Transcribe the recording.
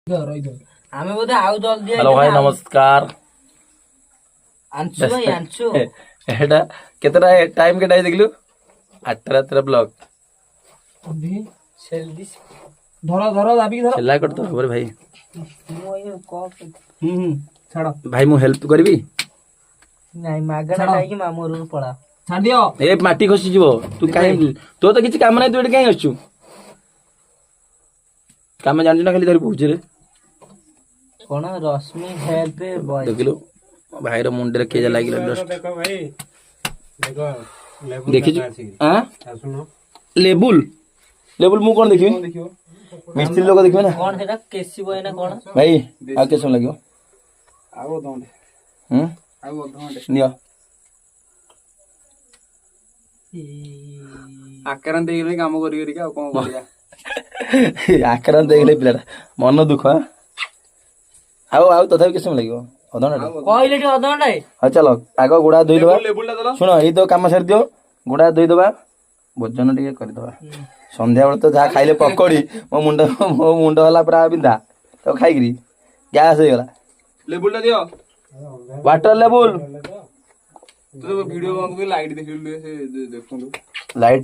ଆମେ ବୋଧେ ଆଉ ଜଲ୍ଦି हेलो भाई नमस्कार ଆଣିଛୁ ଭାଇ ଆଣିଛୁ एटा केतना टाइम के टाइम देखलु 8 रात ब्लॉग ଧର ଧର ଦାବିକି ଧର चिल्ला कर तो खबर भाई ଛାଡ भाई मु हेल्प करबी ନାଇଁ ମାଗଣା ଖାଇକି ମାମୁଁ ଘରକୁ ପଳା ଛାଡି ଦିଅ ए माटी खसी जीवो तू काहे तो किछि काम नै तू एटे काहे आछू काम जानजु ना खाली धरि पूछ रे कोन रश्मि हेल्प बॉय देखलु भाई रो मुंडे रे केजा लागिला डस्ट देखो भाई देखो देखि हां लेबुल लेबुल मु कोन देखि मिस्त्री लोग देखिबे ना कोन हेटा केसी बॉय ना कोन भाई आ के सम लागियो आगो दंडे आगो दंडे नियो आकरान देइले काम करी करी का कोन करिया आक्रांत देखले पिलाटा मन दुख आउ आउ तथापि के सम लागियो अधन कहले टी अधंडा हा चलो आगो गुडा धोई दबा लेबुलटा दलो सुनो एई तो काम सार दियो गुडा धोई दबा भोजन टिके करि दबा संध्या बेले तो जा खाइले पकोड़ी मो मुंड होला पूरा बिंदा तो खाइगिरी गैस हो गला लेबुलटा दियो वाटर लेबुल तो वीडियो बंद कर लाइट देखिलु से देखुनु लाइट